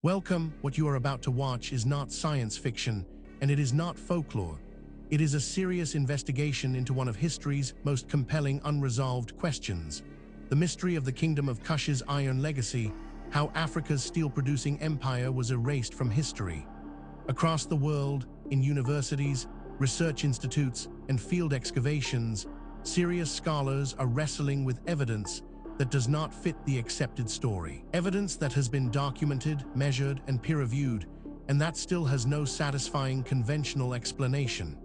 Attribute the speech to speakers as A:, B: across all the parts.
A: Welcome. What you are about to watch is not science fiction, and it is not folklore. It is a serious investigation into one of history's most compelling unresolved questions: the mystery of the Kingdom of Kush's iron legacy, how Africa's steel-producing empire was erased from history. Across the world, in universities, research institutes, and field excavations, serious scholars are wrestling with evidence that does not fit the accepted story. Evidence that has been documented, measured, and peer-reviewed, and that still has no satisfying conventional explanation.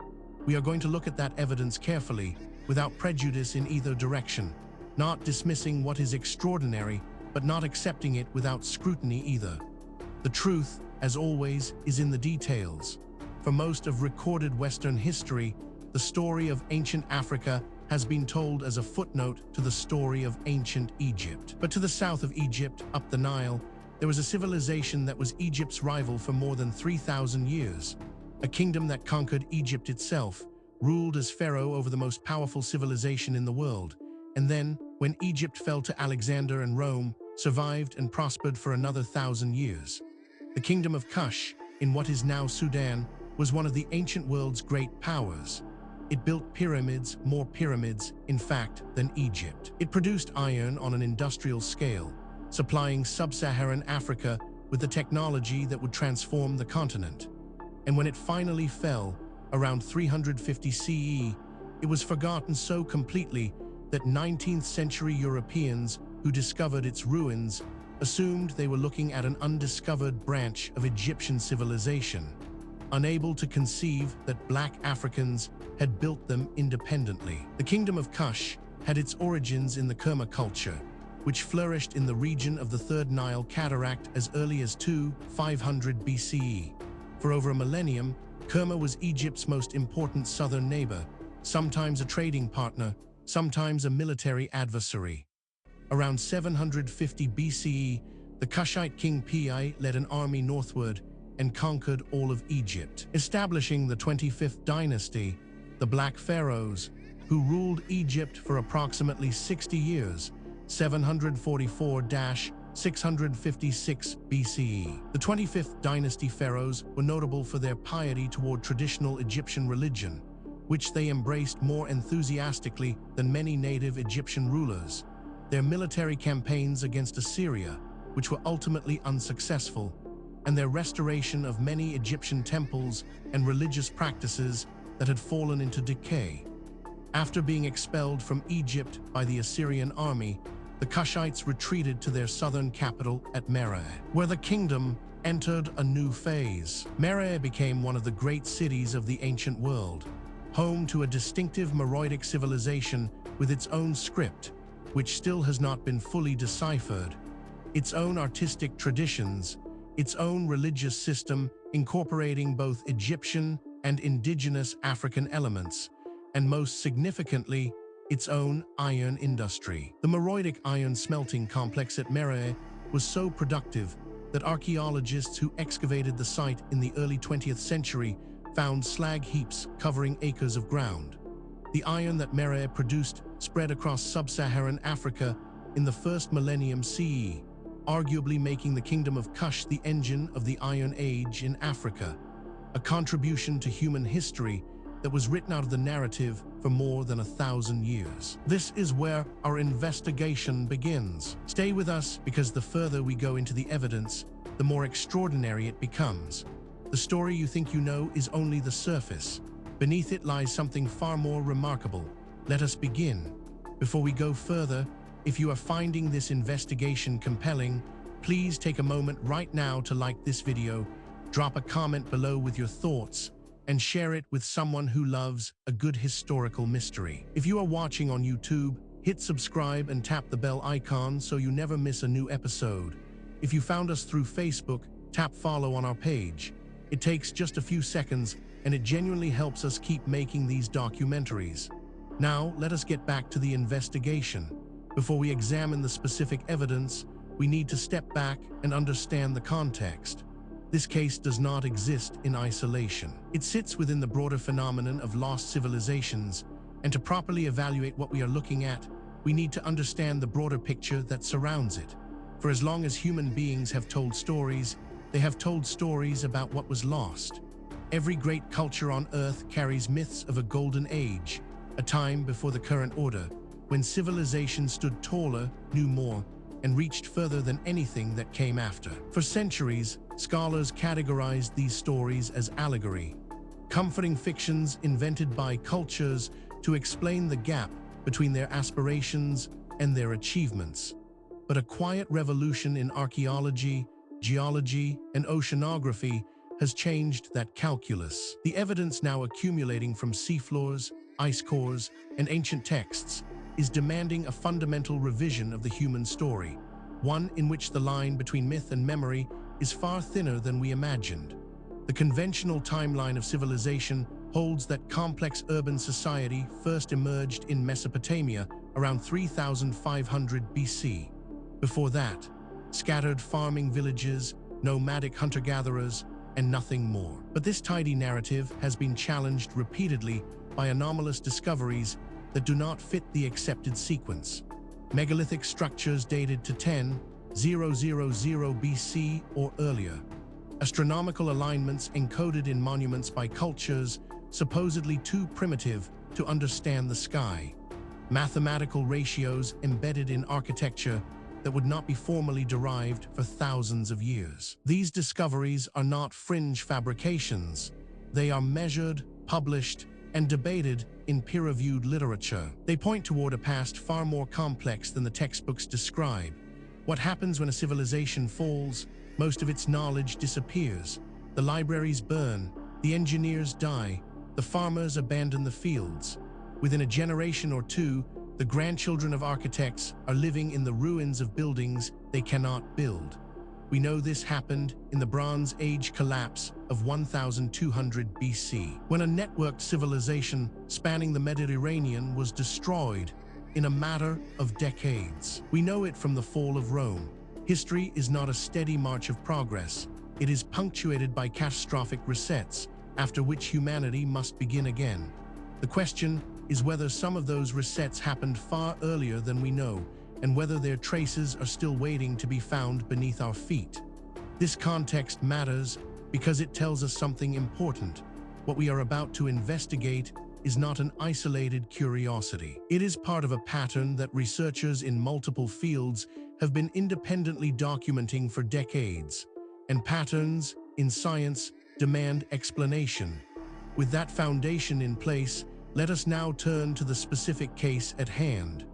A: We are going to look at that evidence carefully, without prejudice in either direction, not dismissing what is extraordinary, but not accepting it without scrutiny either. The truth, as always, is in the details. For most of recorded Western history, the story of ancient Africa has been told as a footnote to the story of ancient Egypt. But to the south of Egypt, up the Nile, there was a civilization that was Egypt's rival for more than 3,000 years. A kingdom that conquered Egypt itself, ruled as Pharaoh over the most powerful civilization in the world, and then, when Egypt fell to Alexander and Rome, survived and prospered for another 1,000 years. The Kingdom of Kush, in what is now Sudan, was one of the ancient world's great powers. It built pyramids, more pyramids, in fact, than Egypt. It produced iron on an industrial scale, supplying sub-Saharan Africa with the technology that would transform the continent. And when it finally fell, around 350 CE, it was forgotten so completely that 19th-century Europeans who discovered its ruins assumed they were looking at an undiscovered branch of Egyptian civilization, unable to conceive that black Africans had built them independently. The Kingdom of Kush had its origins in the Kerma culture, which flourished in the region of the Third Nile Cataract as early as 500 BCE. For over a millennium, Kerma was Egypt's most important southern neighbor, sometimes a trading partner, sometimes a military adversary. Around 750 BCE, the Kushite king Pi led an army northward and conquered all of Egypt, establishing the 25th dynasty, the Black Pharaohs, who ruled Egypt for approximately 60 years, 744–656 BCE. The 25th dynasty pharaohs were notable for their piety toward traditional Egyptian religion, which they embraced more enthusiastically than many native Egyptian rulers. Their military campaigns against Assyria, which were ultimately unsuccessful, and their restoration of many Egyptian temples and religious practices that had fallen into decay. After being expelled from Egypt by the Assyrian army, the Kushites retreated to their southern capital at Meroe, where the kingdom entered a new phase. Meroe became one of the great cities of the ancient world, home to a distinctive Meroitic civilization with its own script, which still has not been fully deciphered, its own artistic traditions, its own religious system incorporating both Egyptian and indigenous African elements, and most significantly, its own iron industry. The Meroitic iron smelting complex at Meroe was so productive that archaeologists who excavated the site in the early 20th century found slag heaps covering acres of ground. The iron that Meroe produced spread across sub-Saharan Africa in the first millennium CE, arguably making the Kingdom of Kush the engine of the Iron Age in Africa, a contribution to human history that was written out of the narrative for more than 1,000 years. This is where our investigation begins. Stay with us, because the further we go into the evidence, the more extraordinary it becomes. The story you think you know is only the surface. Beneath it lies something far more remarkable. Let us begin. Before we go further, if you are finding this investigation compelling, please take a moment right now to like this video, drop a comment below with your thoughts, and share it with someone who loves a good historical mystery. If you are watching on YouTube, hit subscribe and tap the bell icon so you never miss a new episode. If you found us through Facebook, tap follow on our page. It takes just a few seconds, and it genuinely helps us keep making these documentaries. Now, let us get back to the investigation. Before we examine the specific evidence, we need to step back and understand the context. This case does not exist in isolation. It sits within the broader phenomenon of lost civilizations, and to properly evaluate what we are looking at, we need to understand the broader picture that surrounds it. For as long as human beings have told stories, They have told stories about what was lost. Every great culture on Earth carries myths of a golden age, a time before the current order, when civilization stood taller, knew more, and reached further than anything that came after. For centuries, scholars categorized these stories as allegory, comforting fictions invented by cultures to explain the gap between their aspirations and their achievements. But a quiet revolution in archaeology, geology, and oceanography has changed that calculus. The evidence now accumulating from seafloors, ice cores, and ancient texts is demanding a fundamental revision of the human story, one in which the line between myth and memory is far thinner than we imagined. The conventional timeline of civilization holds that complex urban society first emerged in Mesopotamia around 3500 BC. Before that, scattered farming villages, nomadic hunter-gatherers, and nothing more. But this tidy narrative has been challenged repeatedly by anomalous discoveries that do not fit the accepted sequence. Megalithic structures dated to 10,000 BC or earlier. Astronomical alignments encoded in monuments by cultures supposedly too primitive to understand the sky. Mathematical ratios embedded in architecture that would not be formally derived for thousands of years. These discoveries are not fringe fabrications. They are measured, published, and debated in peer-reviewed literature. They point toward a past far more complex than the textbooks describe. What happens when a civilization falls? Most of its knowledge disappears. The libraries burn, the engineers die, the farmers abandon the fields. Within a generation or two, the grandchildren of architects are living in the ruins of buildings they cannot build. We know this happened in the Bronze Age collapse of 1200 BC, when a networked civilization spanning the Mediterranean was destroyed in a matter of decades. We know it from the fall of Rome. History is not a steady march of progress. It is punctuated by catastrophic resets, after which humanity must begin again. The question is whether some of those resets happened far earlier than we know, and whether their traces are still waiting to be found beneath our feet. This context matters because it tells us something important. What we are about to investigate is not an isolated curiosity. It is part of a pattern that researchers in multiple fields have been independently documenting for decades, and patterns in science demand explanation. With that foundation in place, let us now turn to the specific case at hand.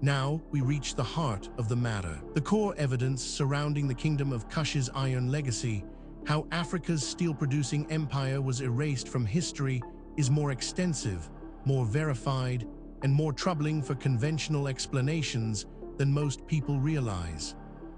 A: Now we reach the heart of the matter. The core evidence surrounding the Kingdom of Kush's iron legacy, how Africa's steel-producing empire was erased from history, is more extensive, more verified, and more troubling for conventional explanations than most people realize.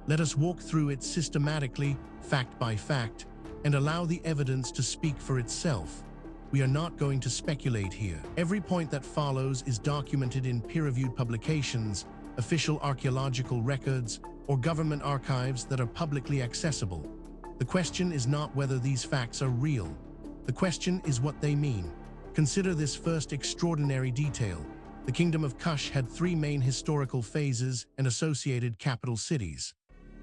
A: Let us walk through it systematically, fact by fact, and allow the evidence to speak for itself. We are not going to speculate here. Every point that follows is documented in peer-reviewed publications, official archaeological records, or government archives that are publicly accessible. The question is not whether these facts are real. The question is what they mean. Consider this first extraordinary detail. The Kingdom of Kush had three main historical phases and associated capital cities.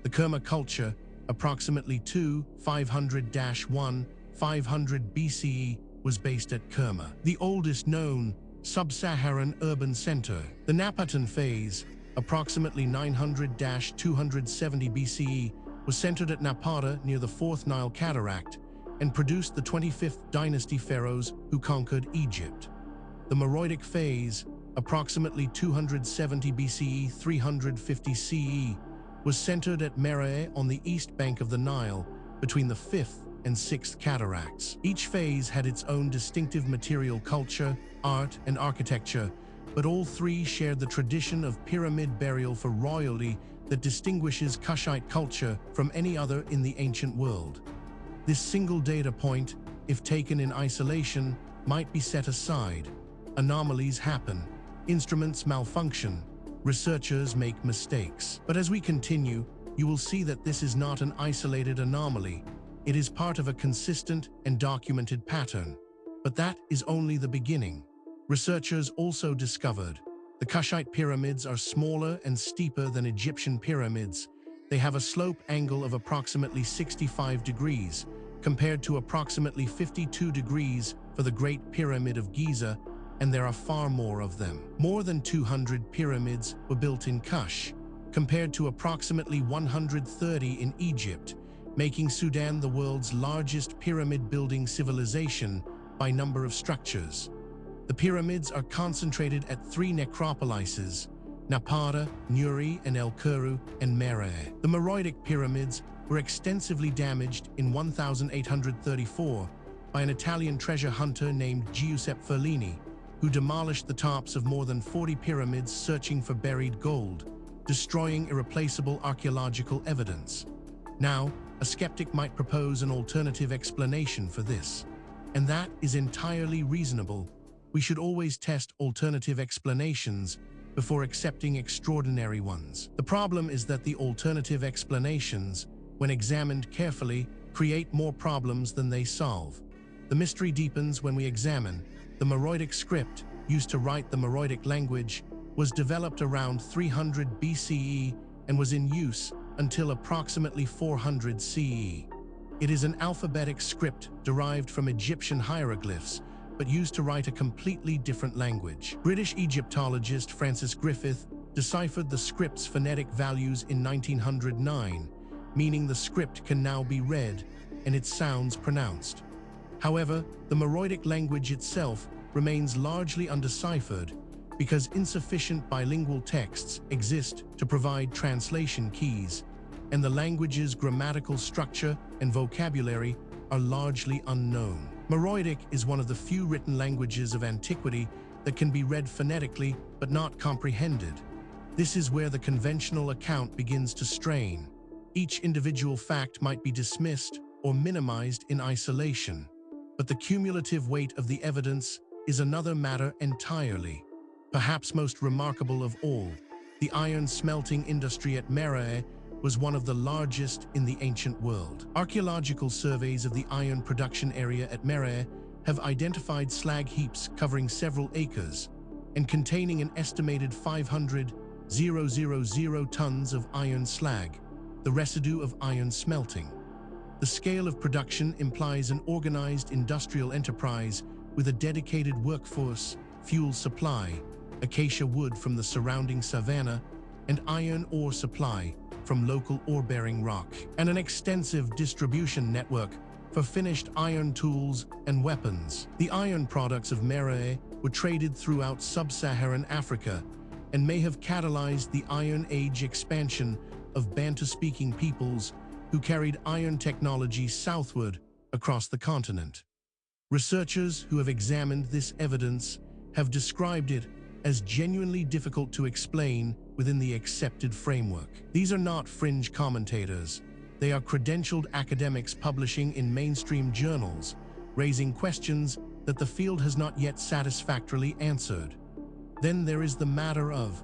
A: The Kerma culture, approximately 500–1, 500 BCE, was based at Kerma, the oldest known sub-Saharan urban center. The Napatan phase, approximately 900–270 BCE, was centered at Napata near the Fourth Nile Cataract and produced the 25th dynasty pharaohs who conquered Egypt. The Meroitic phase, approximately 270 BCE, 350 CE, was centered at meroe on the east bank of the Nile, between the 5th and 6th cataracts. Each phase had its own distinctive material culture, art, and architecture, but all three shared the tradition of pyramid burial for royalty that distinguishes Kushite culture from any other in the ancient world. This single data point, if taken in isolation, might be set aside. Anomalies happen, instruments malfunction, researchers make mistakes. But as we continue, you will see that this is not an isolated anomaly. It is part of a consistent and documented pattern. But that is only the beginning. Researchers also discovered the Kushite pyramids are smaller and steeper than Egyptian pyramids, They have a slope angle of approximately 65 degrees, compared to approximately 52 degrees for the Great Pyramid of Giza, and there are far more of them. More than 200 pyramids were built in Kush, compared to approximately 130 in Egypt, making Sudan the world's largest pyramid-building civilization by number of structures. The pyramids are concentrated at 3 necropolises: Napata, Nuri, and El Kuru, and Meroe. The Meroitic pyramids were extensively damaged in 1834 by an Italian treasure hunter named Giuseppe Ferlini, who demolished the tops of more than 40 pyramids searching for buried gold, destroying irreplaceable archaeological evidence. Now, a skeptic might propose an alternative explanation for this, and that is entirely reasonable. We should always test alternative explanations before accepting extraordinary ones. The problem is that the alternative explanations, when examined carefully, create more problems than they solve. The mystery deepens when we examine. The Meroitic script, used to write the Meroitic language, was developed around 300 BCE and was in use until approximately 400 CE. It is an alphabetic script derived from Egyptian hieroglyphs, but used to write a completely different language. British Egyptologist Francis Griffith deciphered the script's phonetic values in 1909, meaning the script can now be read and its sounds pronounced. However, the Meroitic language itself remains largely undeciphered because insufficient bilingual texts exist to provide translation keys, and the language's grammatical structure and vocabulary are largely unknown. Meroitic is one of the few written languages of antiquity that can be read phonetically but not comprehended. This is where the conventional account begins to strain. Each individual fact might be dismissed or minimized in isolation, but the cumulative weight of the evidence is another matter entirely. Perhaps most remarkable of all, the iron smelting industry at Meroe was one of the largest in the ancient world. Archaeological surveys of the iron production area at Meroe have identified slag heaps covering several acres and containing an estimated 500,000 tons of iron slag, the residue of iron smelting. The scale of production implies an organized industrial enterprise with a dedicated workforce, fuel supply, acacia wood from the surrounding savanna, and iron ore supply from local ore-bearing rock, and an extensive distribution network for finished iron tools and weapons. The iron products of Meroe were traded throughout sub-Saharan Africa and may have catalyzed the Iron Age expansion of Bantu-speaking peoples who carried iron technology southward across the continent. Researchers who have examined this evidence have described it as genuinely difficult to explain within the accepted framework. These are not fringe commentators. They are credentialed academics publishing in mainstream journals, raising questions that the field has not yet satisfactorily answered. Then there is the matter of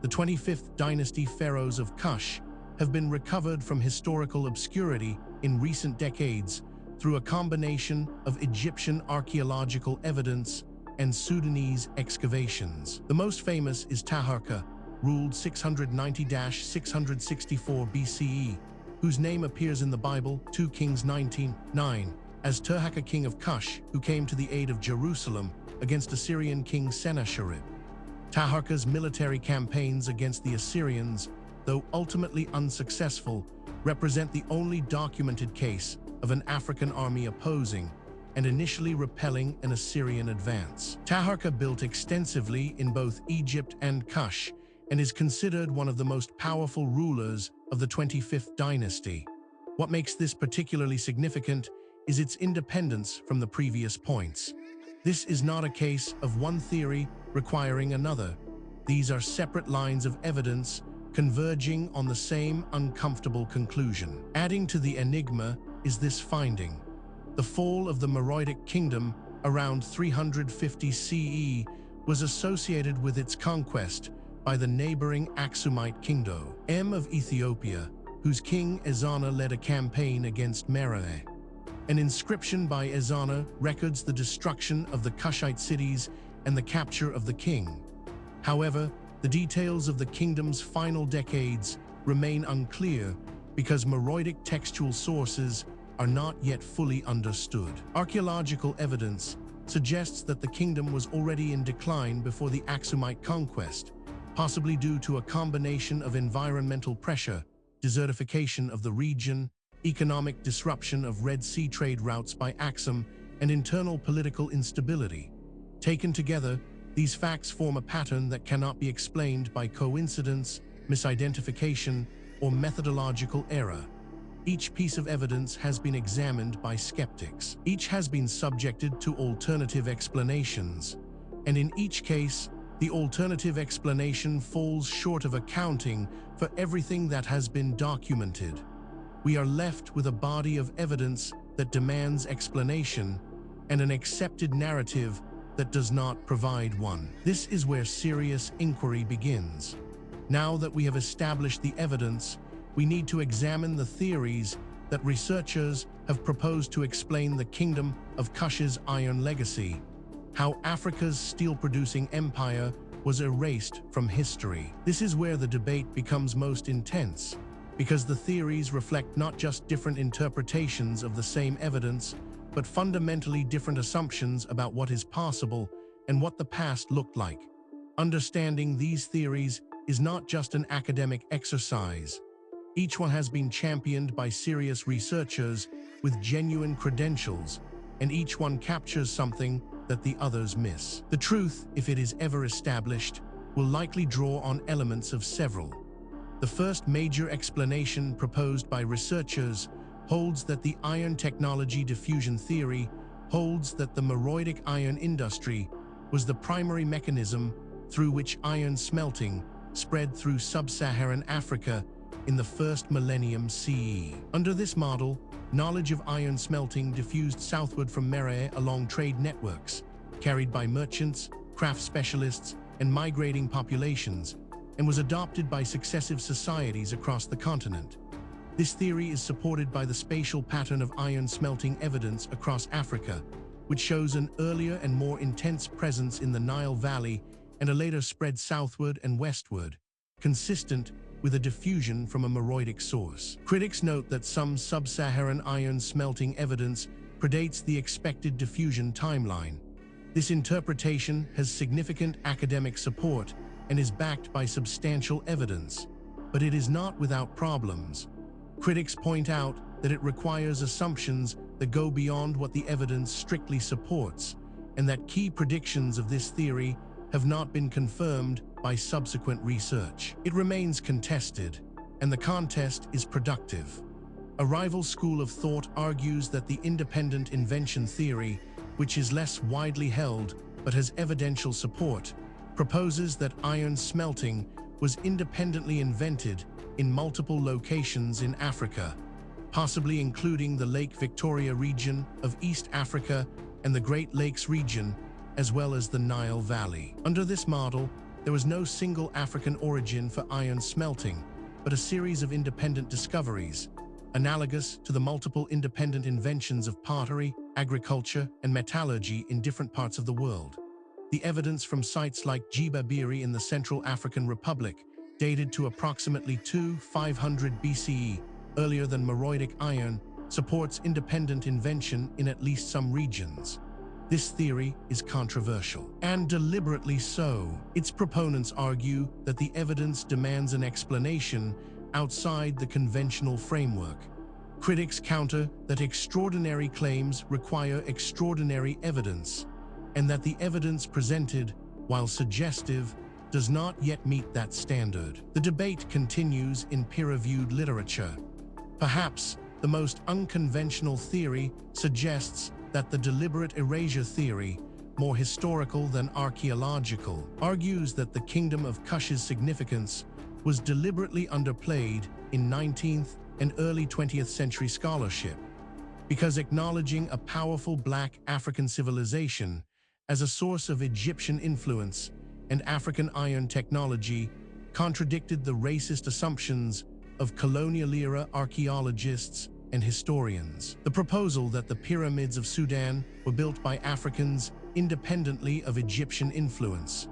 A: the 25th dynasty pharaohs of Kush have been recovered from historical obscurity in recent decades through a combination of Egyptian archaeological evidence and Sudanese excavations. The most famous is Taharqa, ruled 690–664 BCE, whose name appears in the Bible, 2 Kings 19:9, as Taharqa, king of Kush, who came to the aid of Jerusalem against Assyrian king Sennacherib. Taharqa's military campaigns against the Assyrians, though ultimately unsuccessful, represent the only documented case of an African army opposing and initially repelling an Assyrian advance. Taharqa built extensively in both Egypt and Kush and is considered one of the most powerful rulers of the 25th dynasty. What makes this particularly significant is its independence from the previous points. This is not a case of one theory requiring another. These are separate lines of evidence converging on the same uncomfortable conclusion. Adding to the enigma is this finding: the fall of the Meroitic kingdom around 350 CE was associated with its conquest by the neighboring Aksumite kingdom of Ethiopia, whose king Ezana led a campaign against Meroe. An inscription by Ezana records the destruction of the Kushite cities and the capture of the king. However, the details of the kingdom's final decades remain unclear because Meroitic textual sources are not yet fully understood. Archaeological evidence suggests that the kingdom was already in decline before the Aksumite conquest, possibly due to a combination of environmental pressure, desertification of the region, economic disruption of Red Sea trade routes by Aksum, and internal political instability. Taken together, these facts form a pattern that cannot be explained by coincidence, misidentification, or methodological error. Each piece of evidence has been examined by skeptics. Each has been subjected to alternative explanations, and in each case, the alternative explanation falls short of accounting for everything that has been documented. We are left with a body of evidence that demands explanation and an accepted narrative that does not provide one. This is where serious inquiry begins. Now that we have established the evidence, we need to examine the theories that researchers have proposed to explain the Kingdom of Kush's iron legacy, how Africa's steel-producing empire was erased from history. This is where the debate becomes most intense, because the theories reflect not just different interpretations of the same evidence, but fundamentally different assumptions about what is possible and what the past looked like. Understanding these theories is not just an academic exercise. Each one has been championed by serious researchers with genuine credentials, and each one captures something that the others miss. The truth, if it is ever established, will likely draw on elements of several. The first major explanation proposed by researchers holds that the iron technology diffusion theory holds that the Meroitic iron industry was the primary mechanism through which iron smelting spread through sub-Saharan Africa in the first millennium CE. Under this model, knowledge of iron smelting diffused southward from meroe along trade networks, carried by merchants, craft specialists, and migrating populations, and was adopted by successive societies across the continent. This theory is supported by the spatial pattern of iron smelting evidence across Africa, which shows an earlier and more intense presence in the Nile Valley and a later spread southward and westward, consistent with a diffusion from a Meroitic source. Critics note that some sub-Saharan iron smelting evidence predates the expected diffusion timeline. This interpretation has significant academic support and is backed by substantial evidence, but it is not without problems. Critics point out that it requires assumptions that go beyond what the evidence strictly supports, and that key predictions of this theory have not been confirmed by subsequent research. It remains contested, and the contest is productive. A rival school of thought argues that the independent invention theory, which is less widely held but has evidential support, proposes that iron smelting was independently invented in multiple locations in Africa, possibly including the Lake Victoria region of East Africa and the Great Lakes region, as well as the Nile Valley. Under this model, there was no single African origin for iron smelting, but a series of independent discoveries, analogous to the multiple independent inventions of pottery, agriculture, and metallurgy in different parts of the world. The evidence from sites like Jibabiri in the Central African Republic, dated to approximately 2500 BCE, earlier than Meroitic iron, supports independent invention in at least some regions. This theory is controversial, and deliberately so. Its proponents argue that the evidence demands an explanation outside the conventional framework. Critics counter that extraordinary claims require extraordinary evidence, and that the evidence presented, while suggestive, does not yet meet that standard. The debate continues in peer-reviewed literature. Perhaps the most unconventional theory suggests that the deliberate erasure theory, more historical than archaeological, argues that the Kingdom of Kush's significance was deliberately underplayed in 19th and early 20th century scholarship, because acknowledging a powerful Black African civilization as a source of Egyptian influence and African iron technology contradicted the racist assumptions of colonial-era archaeologists and historians. The proposal that the pyramids of Sudan were built by Africans independently of Egyptian influence,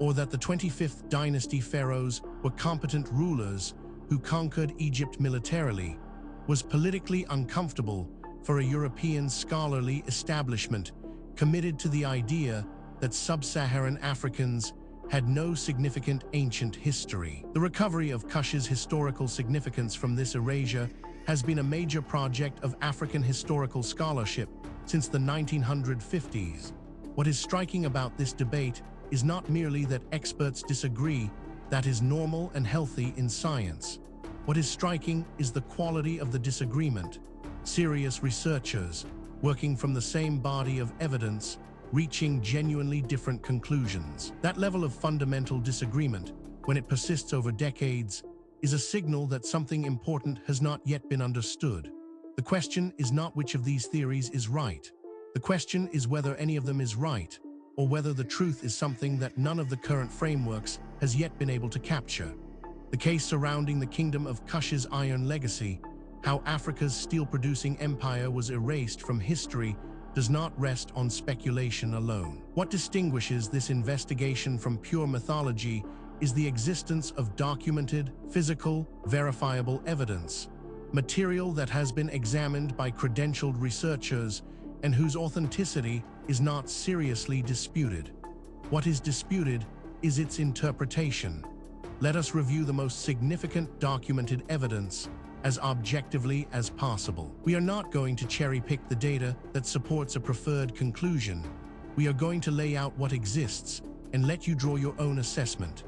A: or that the 25th dynasty pharaohs were competent rulers who conquered Egypt militarily, was politically uncomfortable for a European scholarly establishment committed to the idea that sub-Saharan Africans had no significant ancient history. The recovery of Kush's historical significance from this erasure has been a major project of African historical scholarship since the 1950s. What is striking about this debate is not merely that experts disagree. That is normal and healthy in science. What is striking is the quality of the disagreement. Serious researchers, working from the same body of evidence, reaching genuinely different conclusions. That level of fundamental disagreement, when it persists over decades, is a signal that something important has not yet been understood. The question is not which of these theories is right. The question is whether any of them is right, or whether the truth is something that none of the current frameworks has yet been able to capture. The case surrounding the Kingdom of Kush's iron legacy, how Africa's steel-producing empire was erased from history, does not rest on speculation alone. What distinguishes this investigation from pure mythology is the existence of documented, physical, verifiable evidence, material that has been examined by credentialed researchers and whose authenticity is not seriously disputed. What is disputed is its interpretation. Let us review the most significant documented evidence as objectively as possible. We are not going to cherry-pick the data that supports a preferred conclusion. We are going to lay out what exists and let you draw your own assessment.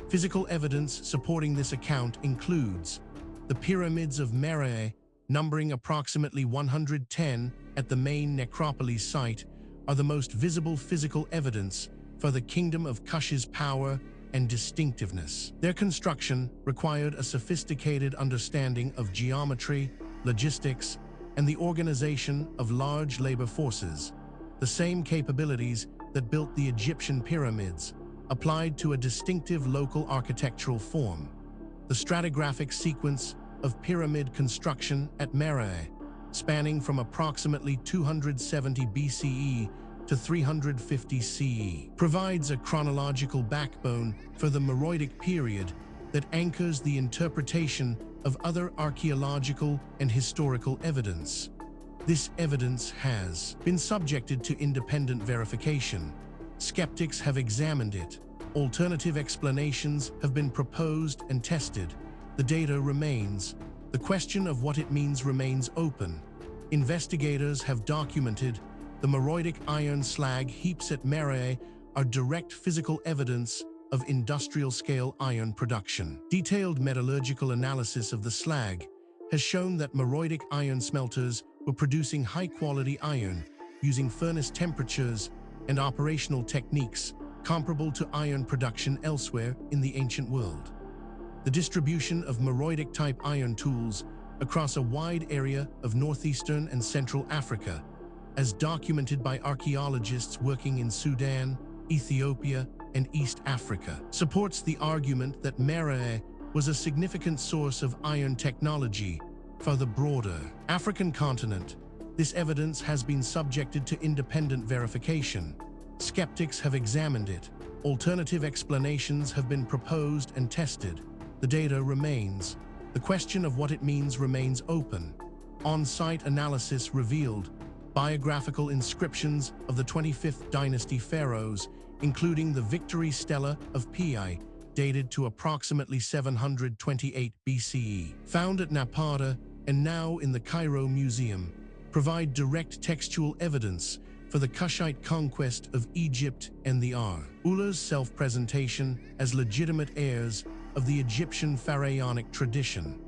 A: Physical evidence supporting this account includes the pyramids of Meroe, numbering approximately 110 at the main necropolis site, are the most visible physical evidence for the Kingdom of Kush's power and distinctiveness. Their construction required a sophisticated understanding of geometry, logistics, and the organization of large labor forces. The same capabilities that built the Egyptian pyramids applied to a distinctive local architectural form. The stratigraphic sequence of pyramid construction at Meroe, spanning from approximately 270 BCE to 350 CE, provides a chronological backbone for the Meroitic period that anchors the interpretation of other archaeological and historical evidence. This evidence has been subjected to independent verification. Skeptics have examined it. Alternative explanations have been proposed and tested. The data remains. The question of what it means remains open. Investigators have documented the Meroitic iron slag heaps at Meroe are direct physical evidence of industrial-scale iron production. Detailed metallurgical analysis of the slag has shown that Meroitic iron smelters were producing high-quality iron using furnace temperatures and operational techniques comparable to iron production elsewhere in the ancient world. The distribution of Meroitic-type iron tools across a wide area of northeastern and central Africa, as documented by archaeologists working in Sudan, Ethiopia, and East Africa, supports the argument that Meroe was a significant source of iron technology for the broader African continent. This evidence has been subjected to independent verification. Skeptics have examined it. Alternative explanations have been proposed and tested. The data remains. The question of what it means remains open. On-site analysis revealed biographical inscriptions of the 25th dynasty pharaohs, including the Victory Stela of Pi, dated to approximately 728 BCE, found at Napata and now in the Cairo Museum, provide direct textual evidence for the Kushite conquest of Egypt and the Ulus' self-presentation as legitimate heirs of the Egyptian pharaonic tradition.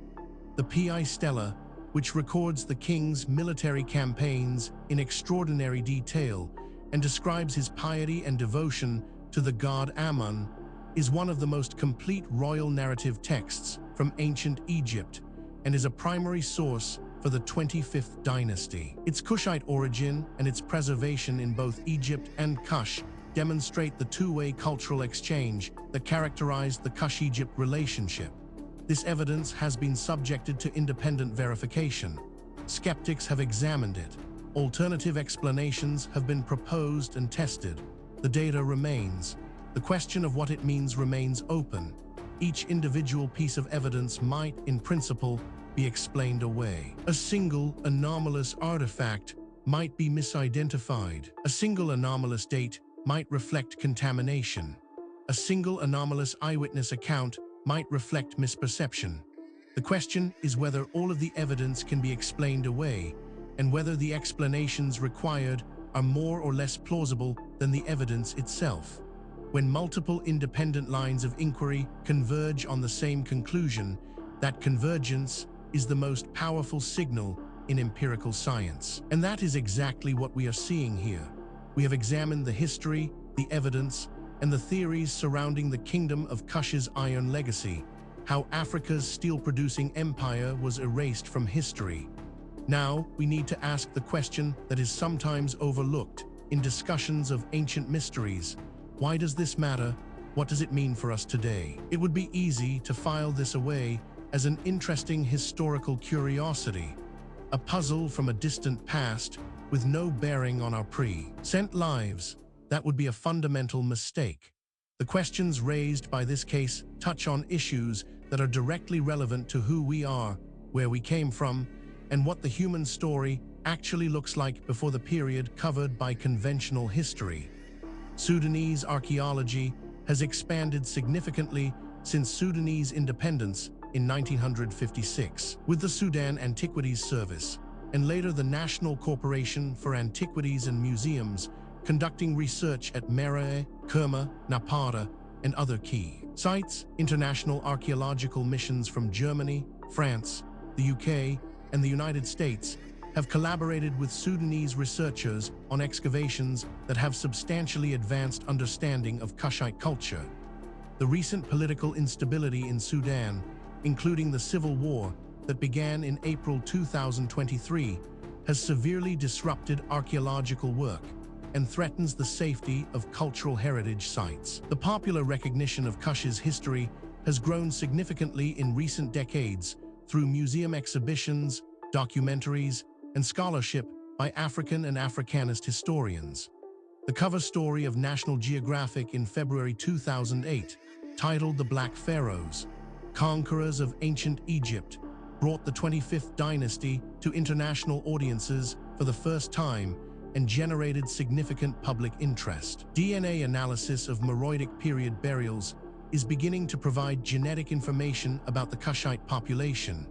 A: The Pi Stela, which records the king's military campaigns in extraordinary detail and describes his piety and devotion to the god Amun, is one of the most complete royal narrative texts from ancient Egypt and is a primary source for the 25th dynasty. Its Kushite origin and its preservation in both Egypt and Kush demonstrate the two-way cultural exchange that characterized the Kush-Egypt relationship. This evidence has been subjected to independent verification. Skeptics have examined it. Alternative explanations have been proposed and tested. The data remains. The question of what it means remains open. each individual piece of evidence might, in principle, be explained away. A single anomalous artifact might be misidentified. A single anomalous date might reflect contamination. A single anomalous eyewitness account might reflect misperception. The question is whether all of the evidence can be explained away, and whether the explanations required are more or less plausible than the evidence itself. When multiple independent lines of inquiry converge on the same conclusion, that convergence is the most powerful signal in empirical science. And that is exactly what we are seeing here. We have examined the history, the evidence, and the theories surrounding the Kingdom of Kush's iron legacy, how Africa's steel-producing empire was erased from history. Now, we need to ask the question that is sometimes overlooked in discussions of ancient mysteries. Why does this matter? What does it mean for us today? It would be easy to file this away as an interesting historical curiosity, a puzzle from a distant past with no bearing on our present lives. That would be a fundamental mistake. The questions raised by this case touch on issues that are directly relevant to who we are, where we came from, and what the human story actually looks like before the period covered by conventional history. Sudanese archaeology has expanded significantly since Sudanese independence in 1956, with the Sudan Antiquities Service, and later the National Corporation for Antiquities and Museums, conducting research at meroe, Kerma, Napata, and other key sites. International archaeological missions from Germany, France, the UK, and the United States have collaborated with Sudanese researchers on excavations that have substantially advanced understanding of Kushite culture. The recent political instability in Sudan, including the civil war that began in April 2023, has severely disrupted archaeological work and threatens the safety of cultural heritage sites. The popular recognition of Kush's history has grown significantly in recent decades through museum exhibitions, documentaries, and scholarship by African and Africanist historians. The cover story of National Geographic in February 2008, titled The Black Pharaohs, Conquerors of Ancient Egypt, brought the 25th dynasty to international audiences for the first time and generated significant public interest. DNA analysis of Meroitic period burials is beginning to provide genetic information about the Kushite population,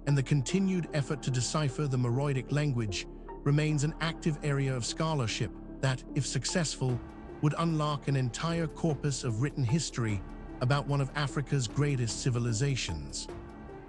A: and the continued effort to decipher the Meroitic language remains an active area of scholarship that, if successful, would unlock an entire corpus of written history about one of Africa's greatest civilizations.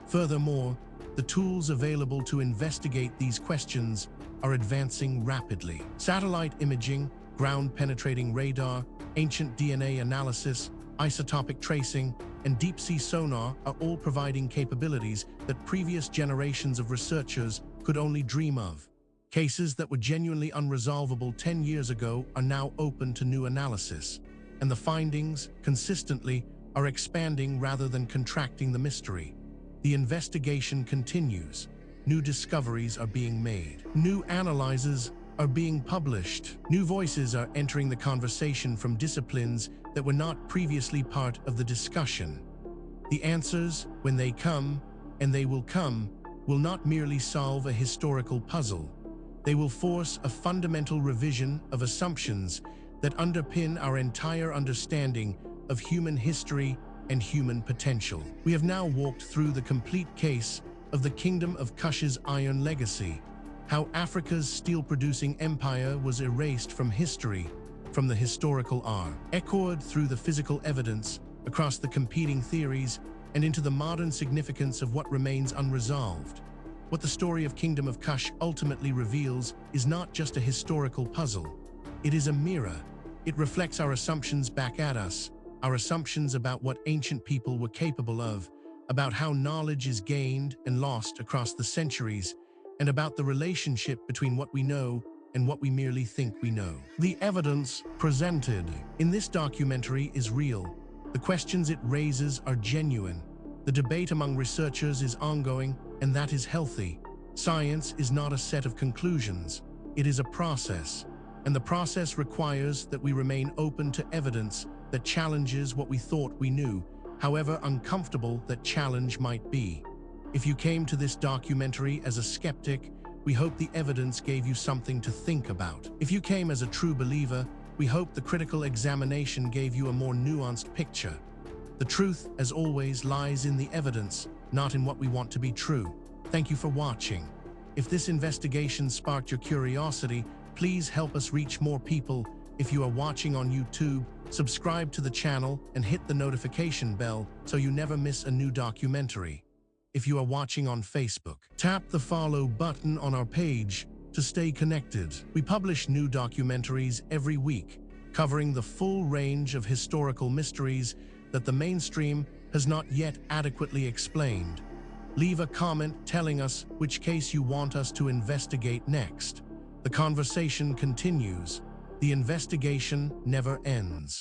A: Furthermore, the tools available to investigate these questions are advancing rapidly. Satellite imaging, ground-penetrating radar, ancient DNA analysis, isotopic tracing, and deep-sea sonar are all providing capabilities that previous generations of researchers could only dream of. Cases that were genuinely unresolvable 10 years ago are now open to new analysis, and the findings, consistently, are expanding rather than contracting the mystery. The investigation continues. New discoveries are being made. New analyses are being published. New voices are entering the conversation from disciplines that were not previously part of the discussion. The answers, when they come, and they will come, will not merely solve a historical puzzle. They will force a fundamental revision of assumptions that underpin our entire understanding of human history and human potential. We have now walked through the complete case of the Kingdom of Kush's iron legacy, how Africa's steel-producing empire was erased from history, from the historical R, echoed through the physical evidence, across the competing theories, and into the modern significance of what remains unresolved. What the story of Kingdom of Kush ultimately reveals is not just a historical puzzle. It is a mirror. It reflects our assumptions back at us, our assumptions about what ancient people were capable of, about how knowledge is gained and lost across the centuries, and about the relationship between what we know and what we merely think we know. The evidence presented in this documentary is real. The questions it raises are genuine. The debate among researchers is ongoing, and that is healthy. Science is not a set of conclusions. It is a process, and the process requires that we remain open to evidence that challenges what we thought we knew however uncomfortable that challenge might be. If you came to this documentary as a skeptic, we hope the evidence gave you something to think about. If you came as a true believer, we hope the critical examination gave you a more nuanced picture. The truth, as always, lies in the evidence, not in what we want to be true. Thank you for watching. If this investigation sparked your curiosity, please help us reach more people. If you are watching on YouTube, subscribe to the channel and hit the notification bell so you never miss a new documentary. If you are watching on Facebook, tap the follow button on our page to stay connected. We publish new documentaries every week, covering the full range of historical mysteries that the mainstream has not yet adequately explained. Leave a comment telling us which case you want us to investigate next. The conversation continues. The investigation never ends.